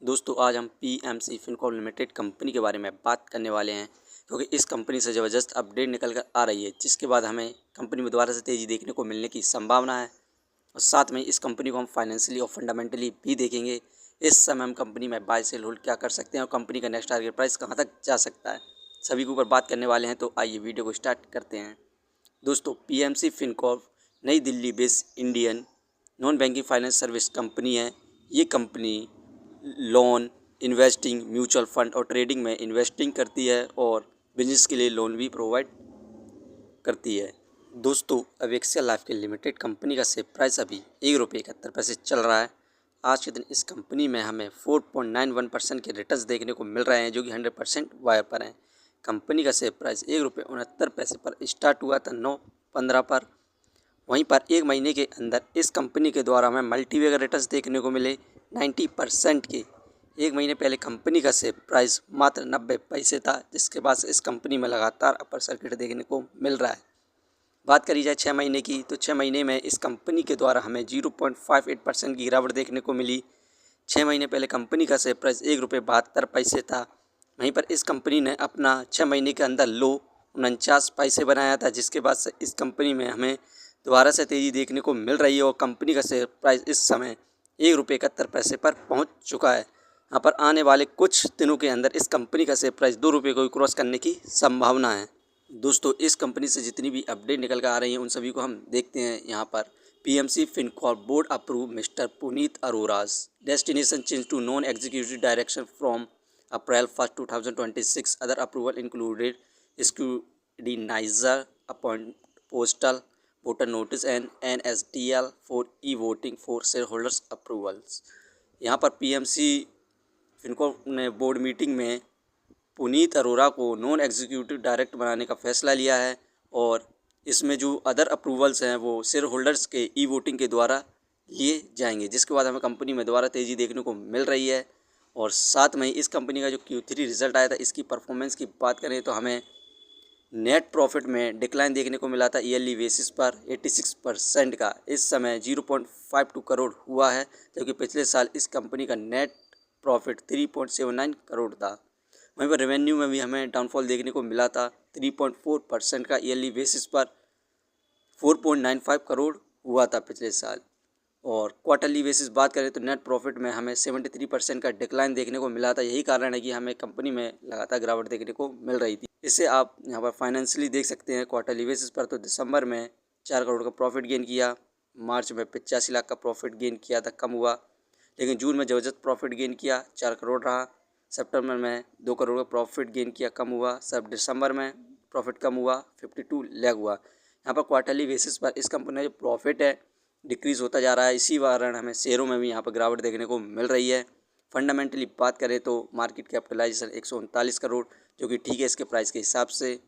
दोस्तों आज हम पीएमसी फिनकॉर्प लिमिटेड कंपनी के बारे में बात करने वाले हैं, क्योंकि इस कंपनी से ज़बरदस्त अपडेट निकल कर आ रही है, जिसके बाद हमें कंपनी में दोबारा से तेज़ी देखने को मिलने की संभावना है। और साथ में इस कंपनी को हम फाइनेंशियली और फंडामेंटली भी देखेंगे। इस समय हम कंपनी में बाय सेल होल्ड क्या कर सकते हैं और कंपनी का नेक्स्ट टारगेट प्राइस कहाँ तक जा सकता है, सभी के ऊपर बात करने वाले हैं। तो आइए वीडियो को स्टार्ट करते हैं। दोस्तों पीएमसी फिनकॉर्प नई Delhi based Indian non banking finance service company है। ये company loan, investing, mutual fund और ट्रेडिंग में इन्वेस्टिंग करती है और बिजनेस के लिए लोन भी प्रोवाइड करती है। दोस्तों अब एक्सेल लाइफ के लिमिटेड कंपनी का शेयर प्राइस अभी ₹1.71 चल रहा है। आज के दिन इस कंपनी में हमें 4.91% के रिटर्न्स देखने को मिल रहे हैं, जो कि 100% वायर पर हैं। कंपनी का शेयर प्राइस ₹1.69 पर स्टार्ट हुआ था 9/15 पर। वहीं पर एक महीने के अंदर इस कंपनी के द्वारा हमें मल्टीबैगर रिटर्न्स देखने को मिले 90% के। एक महीने पहले कंपनी का शेयर प्राइस मात्र 90 पैसे था, जिसके बाद इस कंपनी में लगातार अपर सर्किट देखने को मिल रहा है। बात करी जाए 6 महीने की, तो 6 महीने में इस कंपनी के द्वारा हमें 0.58% की गिरावट देखने को मिली। 6 महीने पहले कंपनी का शेयर प्राइस ₹1.72 था। वहीं पर इस कंपनी ने अपना 6 महीने के अंदर लो 49 पैसे बनाया था, जिसके बाद से इस कंपनी में हमें दोबारा से तेज़ी देखने को मिल रही है और कंपनी का शेयर प्राइस इस समय ₹1.71 पर पहुंच चुका है। यहाँ पर आने वाले कुछ दिनों के अंदर इस कंपनी का शेयर प्राइस ₹2 को क्रॉस करने की संभावना है। दोस्तों इस कंपनी से जितनी भी अपडेट निकल कर आ रही हैं, उन सभी को हम देखते हैं। यहाँ पर PMC Fincorp board approve mister Puneet Arora's destination change to non executive direction from April 1, 2026। Other approval included scrutiniser appoint postal voter notice and NSDL for e voting for share holders approvals. यहाँ पर पीएमसी फिनकॉर्प ने board meeting में पुनीत अरोरा को non executive director बनाने का फैसला लिया है और इसमें जो अदर अप्रूवल्स हैं वो शेयर होल्डर्स के ई वोटिंग के द्वारा लिए जाएंगे, जिसके बाद हमें कंपनी में दोबारा तेज़ी देखने को मिल रही है। और साथ में इस कंपनी का जो Q3 रिजल्ट आया था, इसकी परफॉर्मेंस की बात करें तो हमें नेट प्रॉफिट में डिक्लाइन देखने को मिला था ईयरली बेसिस पर 86% का। इस समय 0.52 करोड़ हुआ है, जबकि पिछले साल इस कंपनी का नेट प्रॉफिट 3.79 करोड़ था। वहीं पर रेवेन्यू में भी हमें डाउनफॉल देखने को मिला था 3.4% का। ईयरली बेसिस पर 4.95 करोड़ हुआ था पिछले साल। और क्वार्टरली बेसिस बात करें तो नेट प्रॉफिट में हमें 73% का डिक्लाइन देखने को मिला था। यही कारण है कि हमें कंपनी में लगातार गिरावट देखने को मिल रही थी। इससे आप यहाँ पर फाइनेंशियली देख सकते हैं क्वार्टरली बेसिस पर, तो दिसंबर में 4 करोड़ का प्रॉफिट गेन किया, मार्च में 85 लाख का प्रॉफिट गेन किया था, कम हुआ। लेकिन जून में ज़बरदस्त प्रॉफिट गेन किया, 4 करोड़ रहा। सितंबर में 2 करोड़ का प्रॉफिट गेन किया, कम हुआ। सब दिसंबर में प्रॉफिट कम हुआ, 52 लाख हुआ। यहाँ पर क्वार्टरली बेसिस पर इस कंपनी का जो प्रॉफिट है डिक्रीज़ होता जा रहा है। इसी कारण हमें शेयरों में भी यहाँ पर गिरावट देखने को मिल रही है। फंडामेंटली बात करें तो मार्केट कैपिटलाइजेशन 139 करोड़, जो कि ठीक है इसके प्राइस के हिसाब से।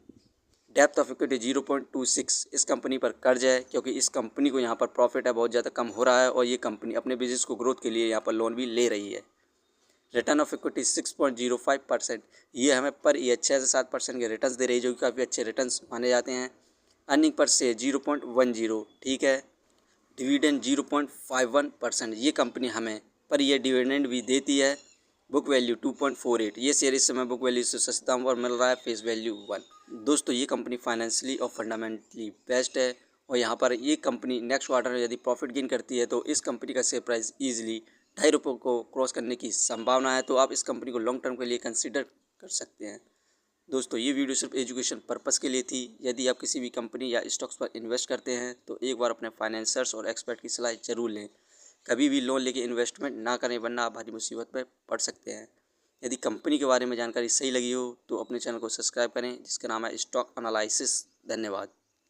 डेप्थ ऑफ इक्विटी 0.26 इस कंपनी पर कर्ज है, क्योंकि इस कंपनी को यहाँ पर प्रॉफिट है बहुत ज़्यादा कम हो रहा है और ये कंपनी अपने बिजनेस को ग्रोथ के लिए यहाँ पर लोन भी ले रही है। रिटर्न ऑफ इक्विटी 6.05%, ये हमें पर ईयर 6 से 7% के रिटर्न्स दे रही है, जो कि काफ़ी अच्छे रिटर्न्स माने जाते हैं। अर्निंग पर शेयर 0.10, ठीक है। डिविडेंड 0.51%, ये कंपनी हमें पर ईयर डिविडेंड भी देती है। बुक वैल्यू 2.48, ये शेयर इस समय बुक वैल्यू से सस्ता और मिल रहा है, फेस वैल्यू 1। दोस्तों ये कंपनी फाइनेंशियली और फंडामेंटली बेस्ट है और यहाँ पर ये कंपनी नेक्स्ट क्वार्टर में यदि प्रॉफिट गेन करती है तो इस कंपनी का शेयर प्राइस ईजिली ₹2.5 को क्रॉस करने की संभावना है। तो आप इस कंपनी को लॉन्ग टर्म के लिए कंसिडर कर सकते हैं। दोस्तों ये वीडियो सिर्फ एजुकेशन पर्पस के लिए थी। यदि आप किसी भी कंपनी या स्टॉक्स पर इन्वेस्ट करते हैं तो एक बार अपने फाइनेंसर्स और एक्सपर्ट की सलाह जरूर लें। कभी भी लोन लेके इन्वेस्टमेंट ना करें, वरना आप भारी मुसीबत में पड़ सकते हैं। यदि कंपनी के बारे में जानकारी सही लगी हो तो अपने चैनल को सब्सक्राइब करें, जिसका नाम है स्टॉक एनालिसिस। धन्यवाद।